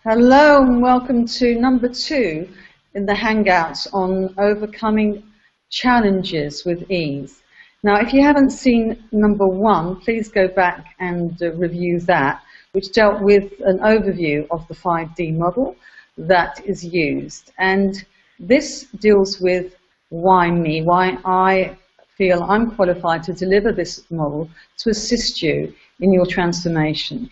Hello and welcome to number 2 in the Hangouts on overcoming challenges with ease. Now, if you haven't seen number 1, please go back and review that, which dealt with an overview of the 5D model that is used. And this deals with why me, why I feel I'm qualified to deliver this model to assist you in your transformation.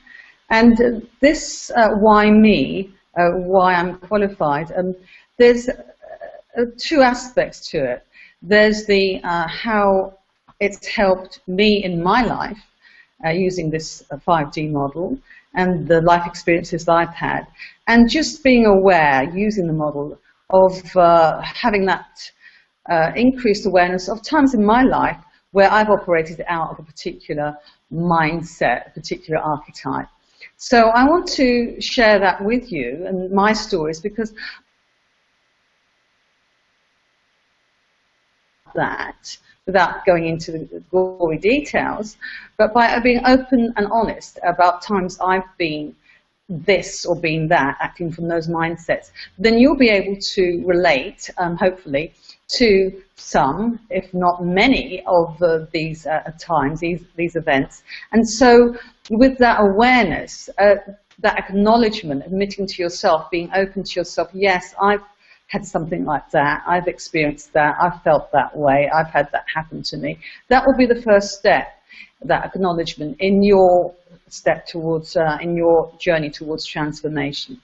And this why me, why I'm qualified, there's 2 aspects to it. There's the how it's helped me in my life using this 5D model and the life experiences that I've had, and just being aware, using the model, of having that increased awareness of times in my life where I've operated out of a particular mindset, a particular archetype. So I want to share that with you and my stories, because that, without going into the gory details, but by being open and honest about times I've been this or been that, acting from those mindsets, then you'll be able to relate, hopefully, to some, if not many, of these times, these events. And so with that awareness, that acknowledgement, admitting to yourself, being open to yourself, yes, I've had something like that, I've experienced that, I've felt that way, I've had that happen to me. That will be the first step, that acknowledgement in your step towards, in your journey towards transformation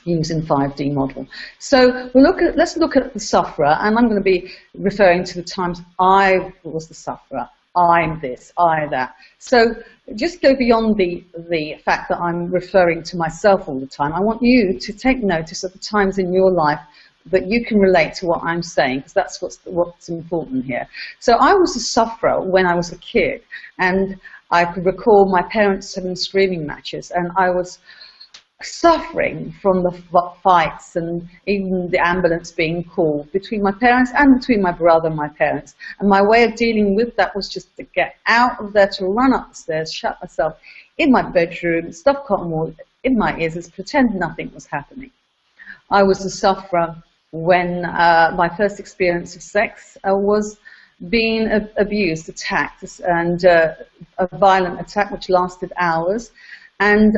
using 5D model. So let's look at the sufferer, and I'm going to be referring to the times I was the sufferer. I'm this, I that. So just go beyond the fact that I'm referring to myself all the time. I want you to take notice of the times in your life that you can relate to what I'm saying, because that's what's important here. So I was a sufferer when I was a kid, and I could recall my parents having screaming matches, and I was suffering from the fights and even the ambulance being called between my parents and between my brother and my parents. And my way of dealing with that was just to get out of there, to run up the stairs, shut myself in my bedroom, stuff cotton wool in my ears, and pretend nothing was happening. I was a sufferer when my first experience of sex was being abused, attacked, and a violent attack which lasted hours. And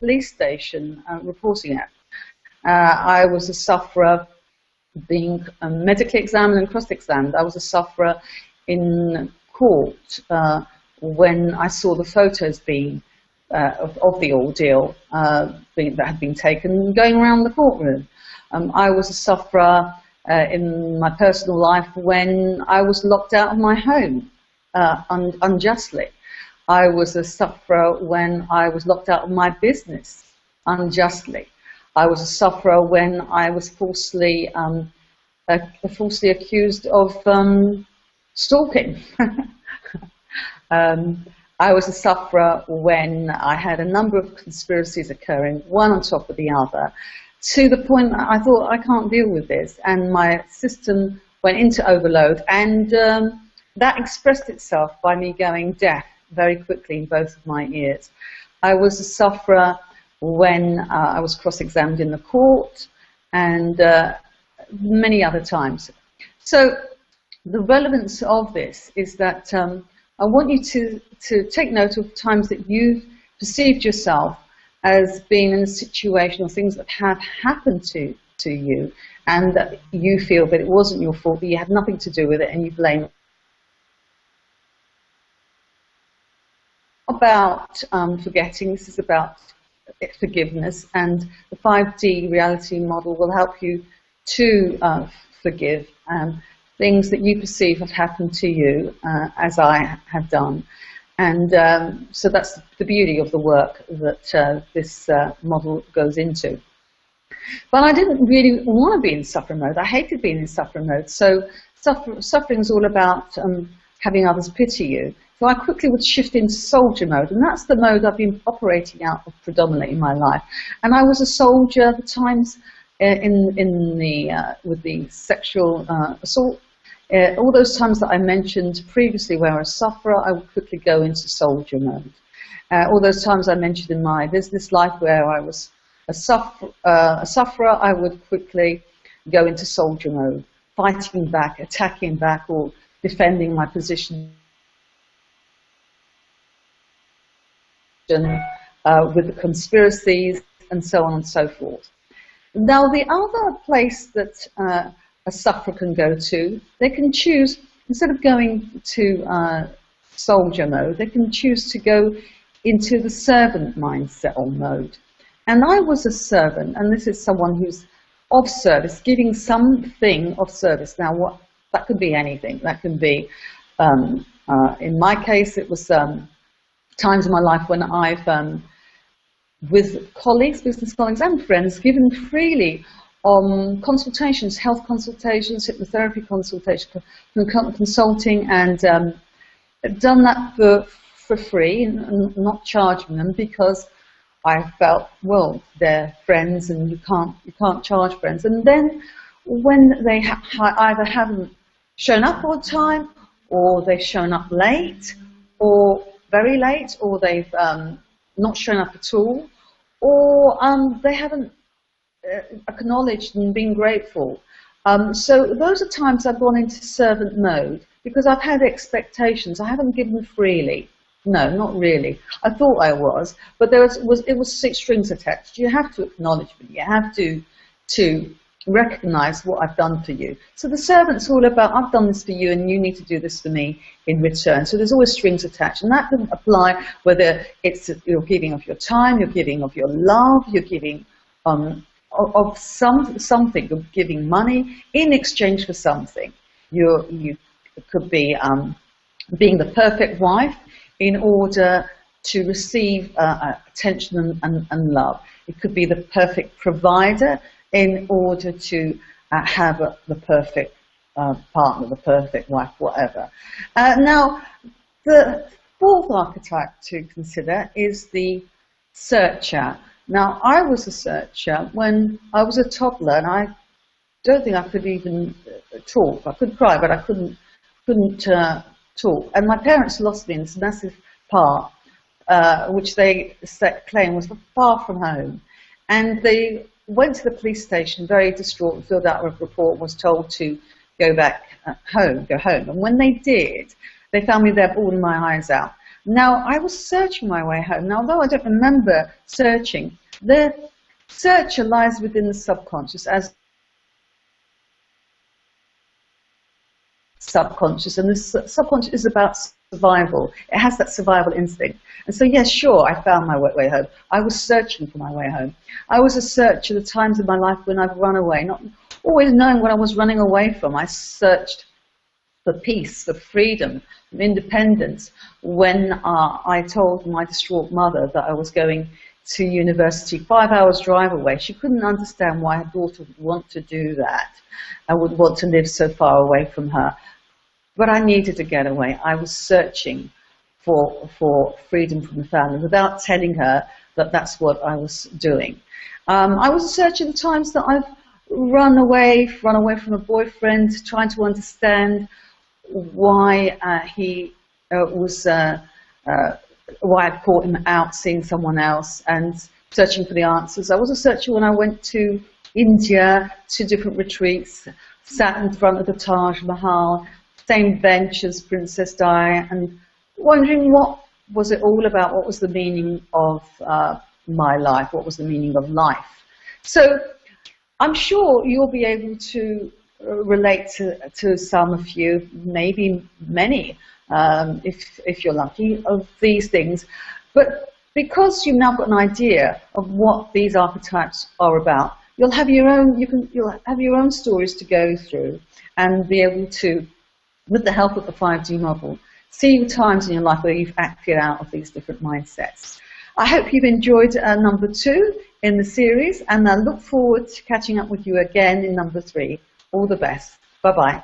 police station reporting it. I was a sufferer being medically examined and cross-examined. I was a sufferer in court when I saw the photos being of the ordeal that had been taken going around the courtroom. I was a sufferer in my personal life when I was locked out of my home unjustly. I was a sufferer when I was locked out of my business unjustly. I was a sufferer when I was falsely accused of stalking. I was a sufferer when I had a number of conspiracies occurring, one on top of the other, to the point that I thought, I can't deal with this, and my system went into overload, and that expressed itself by me going deaf very quickly in both of my ears. I was a sufferer when I was cross-examined in the court, and many other times. So the relevance of this is that I want you to take note of times that you've perceived yourself as being in a situation or things that have happened to you, and that you feel that it wasn't your fault, that you had nothing to do with it, and you blame. About forgetting, this is about forgiveness, and the 5D reality model will help you to forgive things that you perceive have happened to you, as I have done. And so that's the beauty of the work that this model goes into. But I didn't really want to be in suffer mode. I hated being in suffer mode. So suffering is all about having others pity you. So I quickly would shift into soldier mode, and that's the mode I've been operating out of predominantly in my life. And I was a soldier at times with the sexual assault. All those times that I mentioned previously where I was a sufferer, I would quickly go into soldier mode. All those times I mentioned in my business life where I was a sufferer, I would quickly go into soldier mode, fighting back, attacking back, or defending my position with the conspiracies and so on and so forth. Now, the other place that a sufferer can go to, they can choose, instead of going to soldier mode, they can choose to go into the servant mindset or mode. And I was a servant, and this is someone who's of service, giving something of service. Now, what that could be anything. That can be, in my case, it was times in my life when I've, with colleagues, business colleagues and friends, given freely on consultations, health consultations, hypnotherapy consultations, consulting, and done that for free and not charging them, because I felt, well, they're friends and you can't charge friends. And then when they either haven't shown up on time, or they've shown up late, or very late, or they've not shown up at all, or they haven't acknowledged and been grateful. So those are times I've gone into servant mode, because I've had expectations. I haven't given freely. No, not really. I thought I was, but it was 6 strings attached. You have to acknowledge me. You have to recognize what I've done for you. So the servant's all about, I've done this for you and you need to do this for me in return. So there's always strings attached, and that can apply whether it's you're giving of your time, you're giving of your love, you're giving of something, you're giving money in exchange for something. You could be being the perfect wife in order to receive attention and love. It could be the perfect provider in order to have the perfect partner, the perfect wife, whatever. Now, the 4th archetype to consider is the searcher. Now, I was a searcher when I was a toddler, and I don't think I could even talk. I could cry, but I couldn't talk. And my parents lost me in this massive park, which they claimed was far from home. And they went to the police station, very distraught, filled out a report, was told to go back home, go home. And when they did, they found me there bawling my eyes out. Now, I was searching my way home. Now, although I don't remember searching, the searcher lies within the subconscious as subconscious, and the subconscious is about survival. It has that survival instinct. And so, yes, sure, I found my way home. I was searching for my way home. I was a searcher at the times of my life when I've run away, not always knowing what I was running away from. I searched for peace, for freedom, for independence. When I told my distraught mother that I was going to university 5 hours drive away, she couldn't understand why her daughter would want to do that. I would want to live so far away from her. But I needed to get away. I was searching for freedom from the family without telling her that that's what I was doing. I was a searcher at the times that I've run away from a boyfriend, trying to understand why why I'd caught him out seeing someone else, and searching for the answers. I was a searcher when I went to India, to different retreats, sat in front of the Taj Mahal, same bench as Princess Di, and wondering what was it all about, what was the meaning of my life, what was the meaning of life. So I'm sure you'll be able to relate to some of you, maybe many, if you're lucky, of these things. But because you've now got an idea of what these archetypes are about, you'll have your own stories to go through, and be able to, with the help of the 5D model, see times in your life where you've acted out of these different mindsets. I hope you've enjoyed number 2 in the series, and I look forward to catching up with you again in number 3. All the best. Bye-bye.